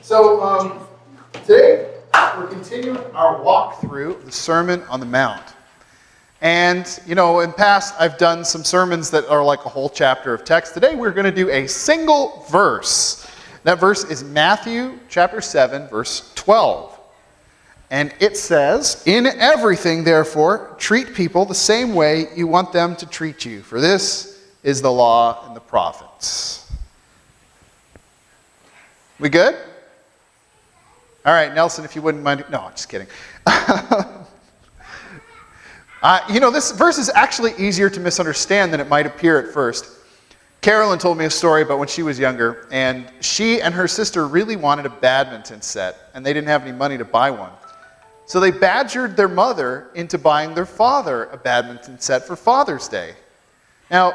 So today we're continuing our walk through the Sermon on the Mount. And, you know, in the past I've done some sermons that are like a whole chapter of text. Today we're going to do a single verse. That verse is Matthew chapter 7, verse 12. And it says, "In everything, therefore, treat people the same way you want them to treat you, for this is the law and the prophets." We good? All right, Nelson, if you wouldn't mind. No, I'm just kidding. This verse is actually easier to misunderstand than it might appear at first. Carolyn told me a story about when she was younger, and she and her sister really wanted a badminton set, and they didn't have any money to buy one. So they badgered their mother into buying their father a badminton set for Father's Day. Now,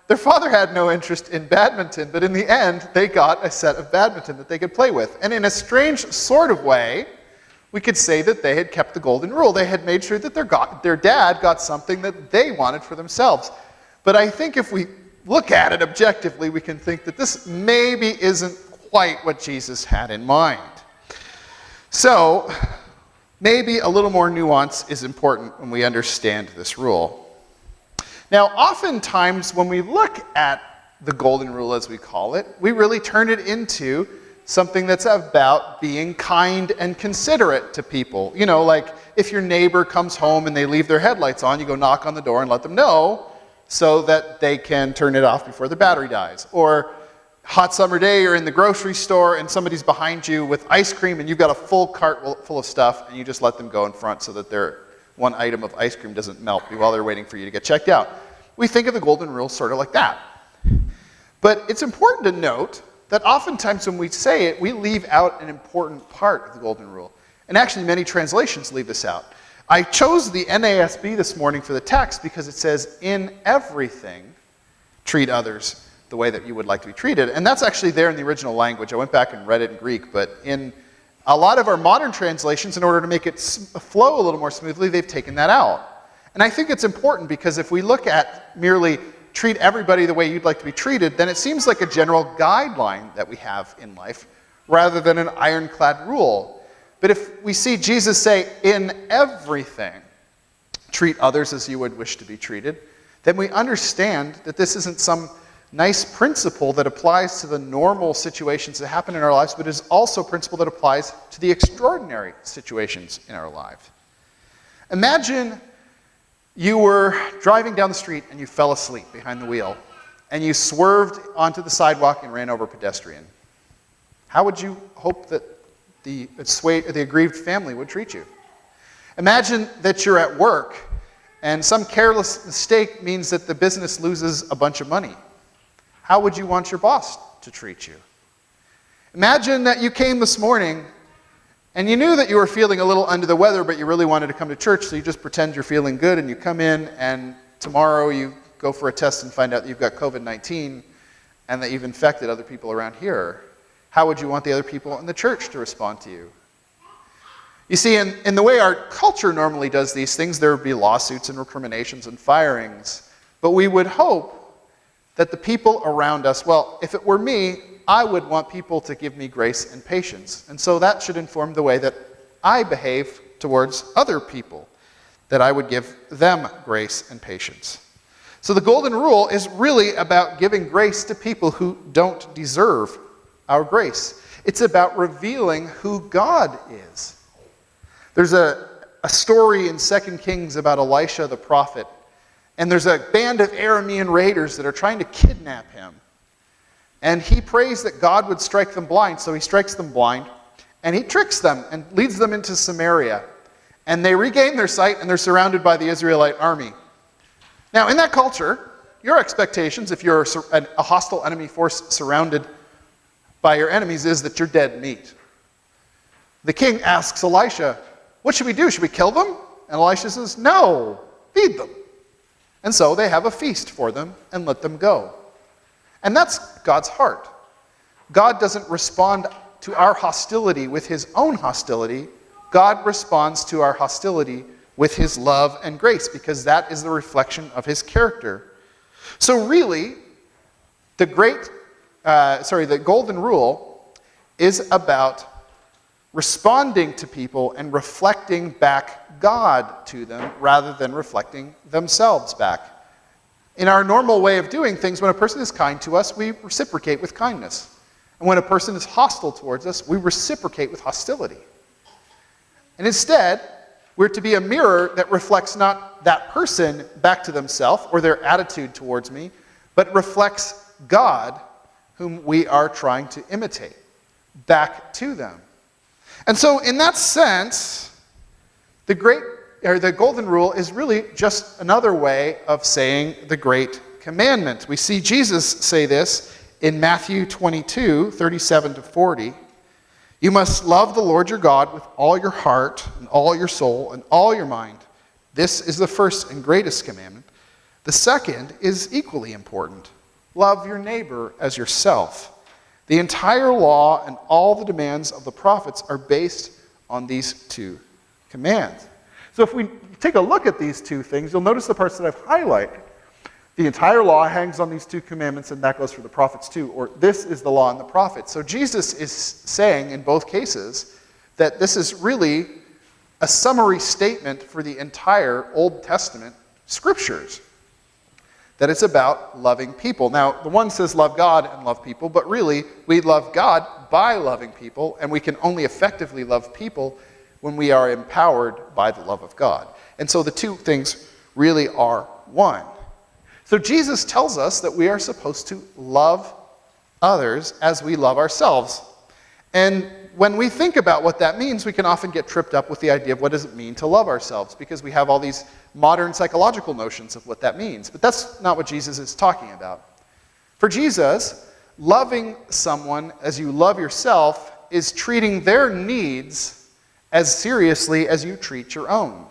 their father had no interest in badminton, but in the end, they got a set of badminton that they could play with. And in a strange sort of way, we could say that they had kept the golden rule. They had made sure that their dad got something that they wanted for themselves. But I think if we look at it objectively, we can think that this maybe isn't quite what Jesus had in mind. So, maybe a little more nuance is important when we understand this rule. Now, oftentimes when we look at the golden rule, as we call it, we really turn it into something that's about being kind and considerate to people. You know, like if your neighbor comes home and they leave their headlights on, you go knock on the door and let them know so that they can turn it off before the battery dies. Or hot summer day, you're in the grocery store and somebody's behind you with ice cream and you've got a full cart full of stuff and you just let them go in front so that their one item of ice cream doesn't melt while they're waiting for you to get checked out. We think of the golden rule sort of like that. But it's important to note that oftentimes when we say it, we leave out an important part of the golden rule. And actually many translations leave this out. I chose the NASB this morning for the text because it says, "In everything, treat others the way that you would like to be treated." And that's actually there in the original language. I went back and read it in Greek, but in a lot of our modern translations, in order to make it flow a little more smoothly, they've taken that out. And I think it's important because if we look at merely treat everybody the way you'd like to be treated, then it seems like a general guideline that we have in life rather than an ironclad rule. But if we see Jesus say, "In everything, treat others as you would wish to be treated," then we understand that this isn't some nice principle that applies to the normal situations that happen in our lives, but is also a principle that applies to the extraordinary situations in our life. Imagine you were driving down the street and you fell asleep behind the wheel, and you swerved onto the sidewalk and ran over a pedestrian. How would you hope that the aggrieved family would treat you? Imagine that you're at work, and some careless mistake means that the business loses a bunch of money. How would you want your boss to treat you? Imagine that you came this morning and you knew that you were feeling a little under the weather, but you really wanted to come to church, so you just pretend you're feeling good and you come in, and tomorrow you go for a test and find out that you've got COVID-19 and that you've infected other people around here. How would you want the other people in the church to respond to you? You see, in the way our culture normally does these things, there would be lawsuits and recriminations and firings, but we would hope that the people around us, well, if it were me, I would want people to give me grace and patience. And so that should inform the way that I behave towards other people, that I would give them grace and patience. So the golden rule is really about giving grace to people who don't deserve our grace. It's about revealing who God is. There's a story in 2 Kings about Elisha the prophet. And there's a band of Aramean raiders that are trying to kidnap him. And he prays that God would strike them blind, so he strikes them blind. And he tricks them and leads them into Samaria. And they regain their sight, and they're surrounded by the Israelite army. Now, in that culture, your expectations, if you're a hostile enemy force surrounded by your enemies, is that you're dead meat. The king asks Elisha, "What should we do? Should we kill them?" And Elisha says, "No, feed them." And so they have a feast for them and let them go. And that's God's heart. God doesn't respond to our hostility with his own hostility. God responds to our hostility with his love and grace, because that is the reflection of his character. So really, the golden rule is about responding to people and reflecting back God to them rather than reflecting themselves back. In our normal way of doing things, when a person is kind to us, we reciprocate with kindness. And when a person is hostile towards us, we reciprocate with hostility. And instead, we're to be a mirror that reflects not that person back to themselves or their attitude towards me, but reflects God, whom we are trying to imitate, back to them. And so in that sense, the golden rule is really just another way of saying the great commandment. We see Jesus say this in Matthew 22, 37 to 40. You must love the Lord your God with all your heart and all your soul and all your mind. This is the first and greatest commandment. The second is equally important. Love your neighbor as yourself. The entire law and all the demands of the prophets are based on these two commands. So if we take a look at these two things, you'll notice the parts that I've highlighted. The entire law hangs on these two commandments, and that goes for the prophets too, or this is the law and the prophets. So Jesus is saying in both cases that this is really a summary statement for the entire Old Testament scriptures. That it's about loving people. Now, the one says love God and love people, but really, we love God by loving people, and we can only effectively love people when we are empowered by the love of God. And so the two things really are one. So Jesus tells us that we are supposed to love others as we love ourselves. And when we think about what that means, we can often get tripped up with the idea of what does it mean to love ourselves, because we have all these modern psychological notions of what that means. But that's not what Jesus is talking about. For Jesus, loving someone as you love yourself is treating their needs as seriously as you treat your own.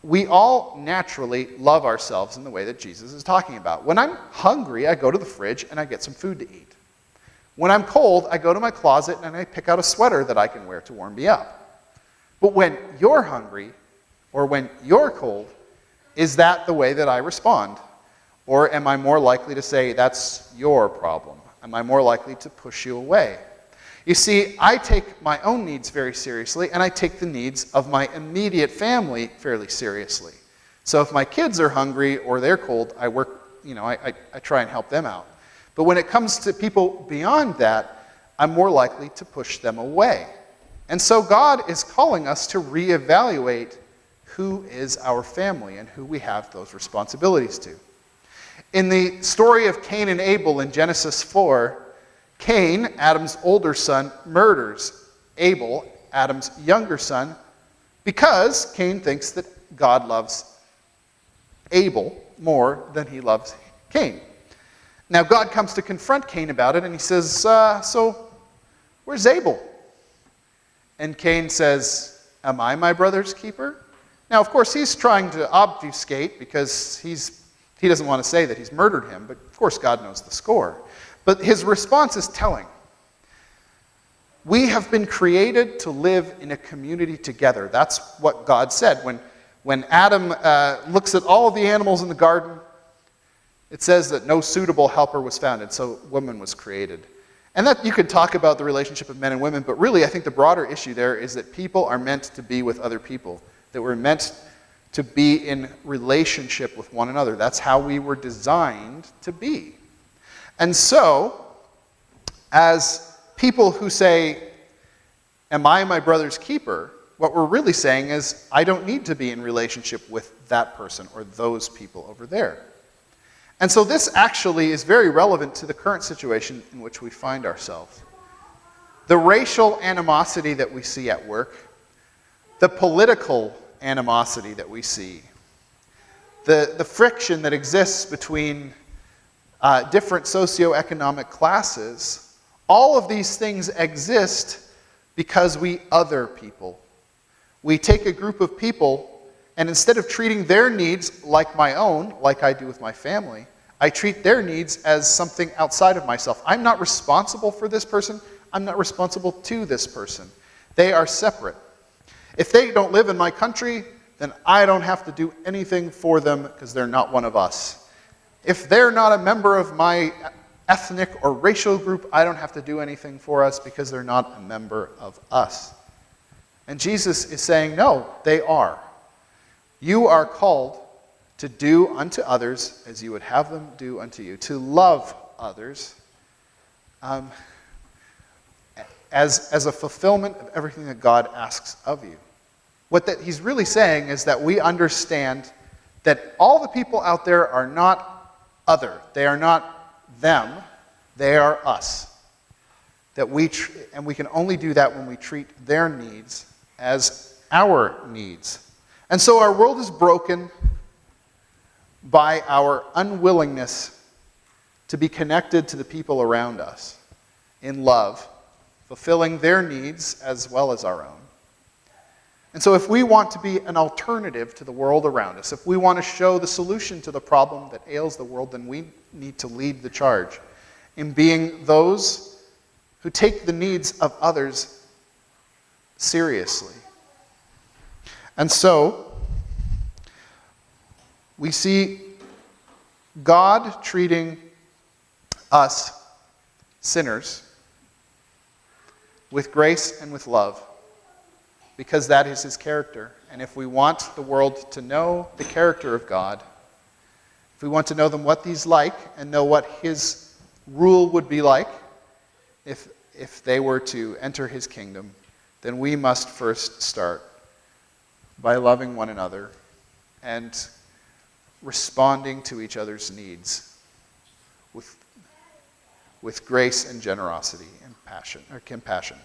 We all naturally love ourselves in the way that Jesus is talking about. When I'm hungry, I go to the fridge and I get some food to eat. When I'm cold, I go to my closet and I pick out a sweater that I can wear to warm me up. But when you're hungry, or when you're cold, is that the way that I respond? Or am I more likely to say, that's your problem? Am I more likely to push you away? You see, I take my own needs very seriously, and I take the needs of my immediate family fairly seriously. So if my kids are hungry or they're cold, I try and help them out. But when it comes to people beyond that, I'm more likely to push them away. And so God is calling us to reevaluate who is our family and who we have those responsibilities to. In the story of Cain and Abel in Genesis 4, Cain, Adam's older son, murders Abel, Adam's younger son, because Cain thinks that God loves Abel more than he loves Cain. Now God comes to confront Cain about it, and he says, so where's Abel? And Cain says, am I my brother's keeper? Now, of course, he's trying to obfuscate because he doesn't want to say that he's murdered him, but of course God knows the score. But his response is telling. We have been created to live in a community together. That's what God said. When Adam looks at all of the animals in the garden, it says that no suitable helper was found, and so woman was created. And that you could talk about the relationship of men and women, but really I think the broader issue there is that people are meant to be with other people, that we're meant to be in relationship with one another. That's how we were designed to be. And so, as people who say, am I my brother's keeper? What we're really saying is, I don't need to be in relationship with that person or those people over there. And so this actually is very relevant to the current situation in which we find ourselves. The racial animosity that we see at work, the political animosity that we see, the friction that exists between different socioeconomic classes, all of these things exist because we other people. We take a group of people, and instead of treating their needs like my own, like I do with my family, I treat their needs as something outside of myself. I'm not responsible for this person. I'm not responsible to this person. They are separate. If they don't live in my country, then I don't have to do anything for them because they're not one of us. If they're not a member of my ethnic or racial group, I don't have to do anything for us because they're not a member of us. And Jesus is saying, no, they are. You are called to do unto others as you would have them do unto you, to love others as a fulfillment of everything that God asks of you. What that he's really saying is that we understand that all the people out there are not other. They are not them. They are us. And we can only do that when we treat their needs as our needs. And so our world is broken by our unwillingness to be connected to the people around us in love, fulfilling their needs as well as our own. And so if we want to be an alternative to the world around us, if we want to show the solution to the problem that ails the world, then we need to lead the charge in being those who take the needs of others seriously. And so we see God treating us, sinners, with grace and with love, because that is his character. And if we want the world to know the character of God, if we want to know them what he's like and know what his rule would be like if they were to enter his kingdom, then we must first start by loving one another and responding to each other's needs with grace and generosity and compassion.